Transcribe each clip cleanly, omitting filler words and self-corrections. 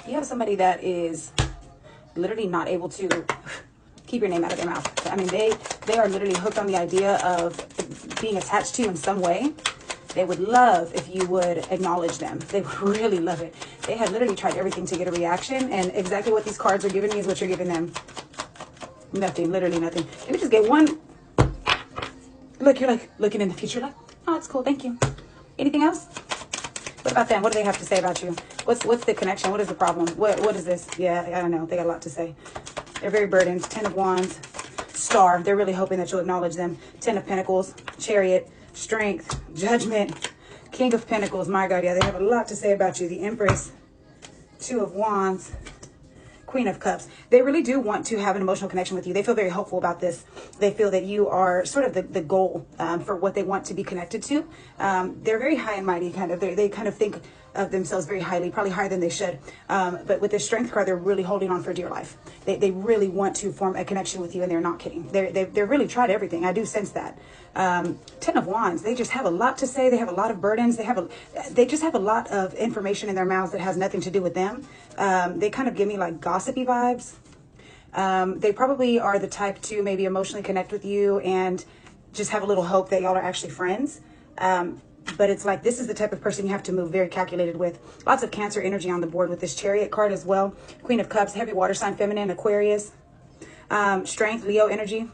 You have somebody that is literally not able to keep your name out of their mouth. I mean, they are literally hooked on the idea of being attached to you in some way. They would love if you would acknowledge them. They would really love it. They had literally tried everything to get a reaction, and exactly what these cards are giving me is what you're giving them. Nothing, literally nothing. Can we just get one? Look, you're like looking in the future, like, oh, it's cool, thank you. Anything else? What about them? What do they have to say about you? What's the connection? What is the problem? What is this? Yeah, I don't know. They got a lot to say. They're very burdened. 10 of Wands, Star. They're really hoping that you'll acknowledge them. 10 of Pentacles, Chariot, Strength, Judgment, King of Pentacles. My God, yeah, they have a lot to say about you. The Empress, 2 of Wands, Queen of Cups. They really do want to have an emotional connection with you. They feel very hopeful about this. They feel that you are sort of the goal for what they want to be connected to. They're very high and mighty, kind of. They kind of think of themselves very highly, probably higher than they should. But with this Strength card, they're really holding on for dear life. They really want to form a connection with you, and they're not kidding. They're really tried everything. I do sense that. 10 of Wands, they just have a lot to say. They have a lot of burdens. They just have a lot of information in their mouths that has nothing to do with them. They kind of give me like gossipy vibes. They probably are the type to maybe emotionally connect with you and just have a little hope that y'all are actually friends. But it's like, this is the type of person you have to move very calculated with. Lots of Cancer energy on the board with this Chariot card as well. Queen of Cups, heavy water sign, feminine, Aquarius. Strength, Leo energy.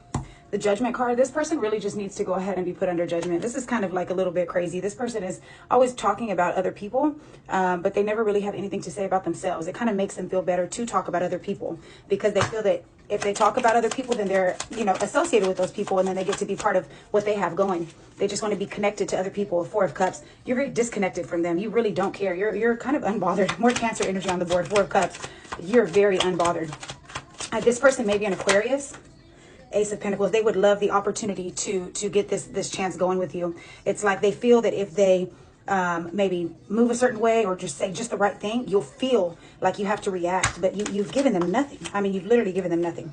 The Judgment card, this person really just needs to go ahead and be put under judgment. This is kind of like a little bit crazy. This person is always talking about other people, but they never really have anything to say about themselves. It kind of makes them feel better to talk about other people, because they feel that if they talk about other people, then they're, associated with those people, and then they get to be part of what they have going. They just want to be connected to other people. 4 of Cups, you're very disconnected from them. You really don't care. You're kind of unbothered. More Cancer energy on the board. 4 of Cups, you're very unbothered. This person may be an Aquarius. Ace of Pentacles, they would love the opportunity to get this chance going with you. It's like they feel that if they maybe move a certain way or just say just the right thing, you'll feel like you have to react, but you've given them nothing. I mean, you've literally given them nothing.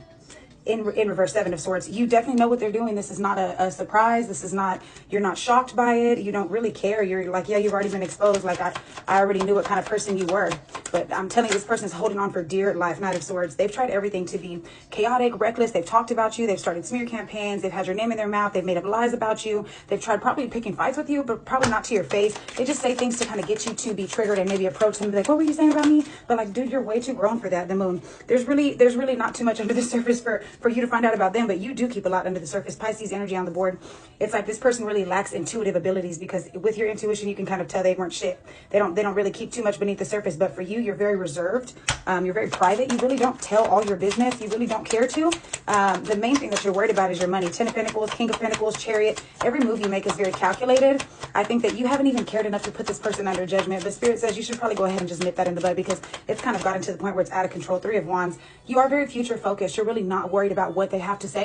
In reverse, 7 of Swords, you definitely know what they're doing. This is not a surprise. This is not, you're not shocked by it. You don't really care. You're like, yeah, you've already been exposed. Like I already knew what kind of person you were. But I'm telling you, this person is holding on for dear life. 9 of Swords, they've tried everything to be chaotic, reckless. They've talked about you. They've started smear campaigns. They've had your name in their mouth. They've made up lies about you. They've tried probably picking fights with you, but probably not to your face. They just say things to kind of get you to be triggered and maybe approach them and be like, what were you saying about me? But like, dude, you're way too grown for that. The Moon, there's really not too much under the surface for you to find out about them, but you do keep a lot under the surface. Pisces energy on the board. It's like this person really lacks intuitive abilities, because with your intuition, you can kind of tell they weren't shit. They don't really keep too much beneath the surface. But for you, you're very reserved. You're very private. You really don't tell all your business. You really don't care to. The main thing that you're worried about is your money. 10 of Pentacles, King of Pentacles, Chariot. Every move you make is very calculated. I think that you haven't even cared enough to put this person under judgment. But Spirit says you should probably go ahead and just nip that in the bud, because it's kind of gotten to the point where it's out of control. 3 of Wands. You are very future focused. You're really not worried about what they have to say.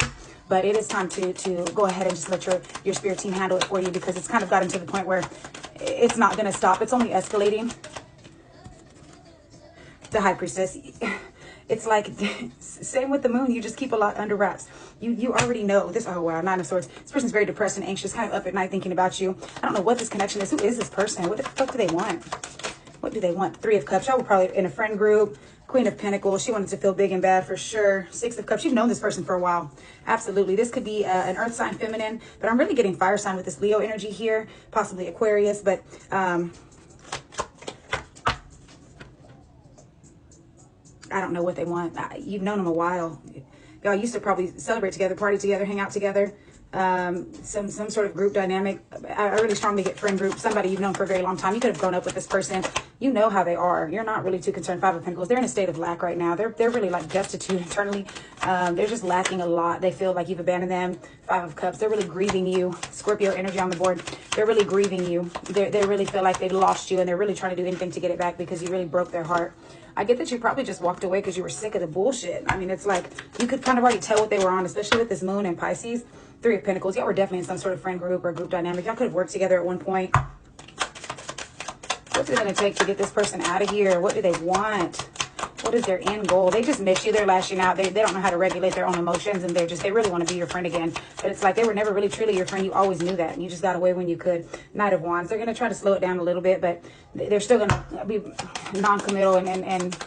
But it is time to go ahead and just let your spirit team handle it for you, because it's kind of gotten to the point where it's not going to stop. It's only escalating. The High Priestess. It's like, same with the Moon. You just keep a lot under wraps. You already know this. Oh, wow. 9 of Swords. This person's very depressed and anxious, kind of up at night thinking about you. I don't know what this connection is. Who is this person? What the fuck do they want? What do they want? 3 of Cups. Y'all were probably in a friend group. Queen of Pentacles. She wanted to feel big and bad for sure. 6 of Cups. You've known this person for a while. Absolutely. This could be an earth sign, feminine, but I'm really getting fire sign with this Leo energy here. Possibly Aquarius, but I don't know what they want. You've known them a while. Y'all used to probably celebrate together, party together, hang out together. Some sort of group dynamic. I really strongly get friend group. Somebody you've known for a very long time. You could have grown up with this person. You know how they are. You're not really too concerned. 5 of Pentacles. They're in a state of lack right now. They're really like destitute internally. They're just lacking a lot. They feel like you've abandoned them. 5 of Cups. They're really grieving you. Scorpio energy on the board. They're really grieving you. They really feel like they've lost you, and they're really trying to do anything to get it back, because you really broke their heart. I get that you probably just walked away because you were sick of the bullshit. I mean, it's like you could kind of already tell what they were on, especially with this Moon and Pisces. 3 of Pentacles. Y'all were definitely in some sort of friend group or group dynamic. Y'all could have worked together at one point. What's it going to take to get this person out of here? What do they want? What is their end goal? They just miss you. They're lashing out. They don't know how to regulate their own emotions, and they really want to be your friend again. But it's like they were never really truly your friend. You always knew that, and you just got away when you could. Knight of Wands. They're going to try to slow it down a little bit, but they're still going to be non-committal and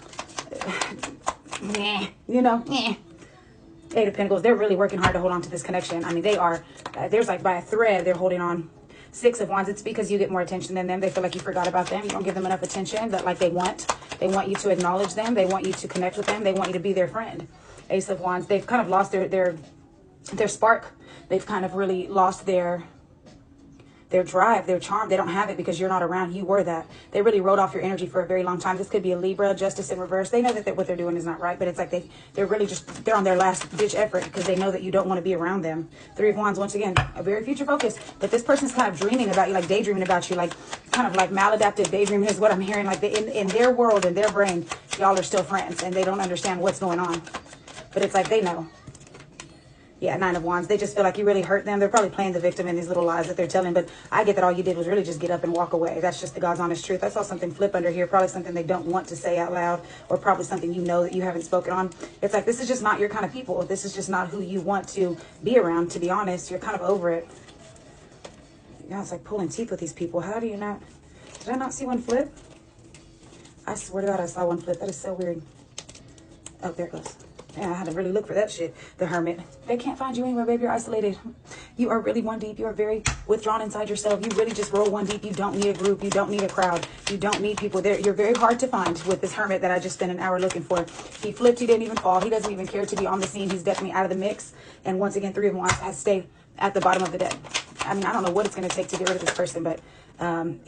you know, Eight of Pentacles, they're really working hard to hold on to this connection. I mean, they are, there's like by a thread, they're holding on. Six of Wands, it's because you get more attention than them. They feel like you forgot about them. You don't give them enough attention that like they want. They want you to acknowledge them. They want you to connect with them. They want you to be their friend. Ace of Wands, they've kind of lost their spark. They've kind of really lost their drive, their charm. They don't have it because you're not around. You were that. They really wrote off your energy for a very long time. This could be a Libra, Justice in reverse. They know that what they're doing is not right, but it's like they're really just, they're on their last ditch effort because they know that you don't want to be around them. Three of Wands, once again, a very future focus, but this person's kind of dreaming about you, like daydreaming about you, like kind of like maladaptive daydreaming is what I'm hearing. Like in their world, in their brain, y'all are still friends and they don't understand what's going on, but it's like they know. Yeah, Nine of Wands. They just feel like you really hurt them. They're probably playing the victim in these little lies that they're telling. But I get that all you did was really just get up and walk away. That's just the God's honest truth. I saw something flip under here. Probably something they don't want to say out loud. Or probably something you know that you haven't spoken on. It's like, this is just not your kind of people. This is just not who you want to be around, to be honest. You're kind of over it. Yeah, it's like pulling teeth with these people. How do you not... Did I not see one flip? I swear to God, I saw one flip. That is so weird. Oh, there it goes. Yeah, I had to really look for that shit. The Hermit. They can't find you anywhere, baby. You're isolated. You are really one deep. You are very withdrawn inside yourself. You really just roll one deep. You don't need a group. You don't need a crowd. You don't need people. You're very hard to find with this Hermit that I just spent an hour looking for. He flipped. He didn't even fall. He doesn't even care to be on the scene. He's definitely out of the mix. And once again, Three of Wands has stayed at the bottom of the deck. I mean, I don't know what it's going to take to get rid of this person, but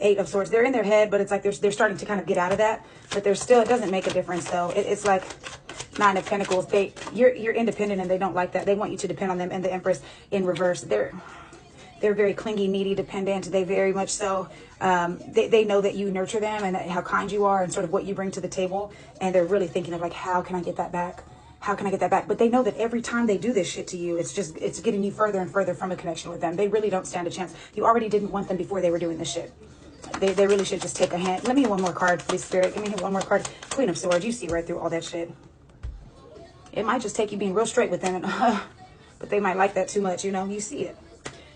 Eight of Swords, they're in their head, but it's like they're starting to kind of get out of that, but they're still, it doesn't make a difference though. It's like Nine of Pentacles. You're independent and they don't like that. They want you to depend on them. And the Empress in reverse, they're very clingy, needy, dependent. They very much so, they know that you nurture them and how kind you are and sort of what you bring to the table. And they're really thinking of like, how can I get that back? How can I get that back? But they know that every time they do this shit to you, it's getting you further and further from a connection with them. They really don't stand a chance. You already didn't want them before they were doing this shit. They really should just take a hint. Let me one more card, please, Spirit. Give me one more card. Queen of Swords. You see right through all that shit. It might just take you being real straight with them, but they might like that too much, you know? You see it.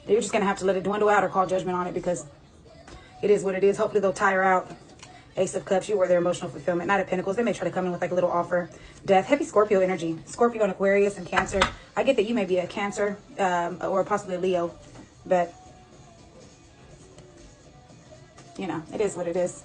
You're just going to have to let it dwindle out or call judgment on it because it is what it is. Hopefully they'll tire out. Ace of Cups, you were their emotional fulfillment. Knight of Pentacles, they may try to come in with like a little offer. Death, heavy Scorpio energy. Scorpio and Aquarius and Cancer. I get that you may be a Cancer or possibly a Leo, but you know, it is what it is.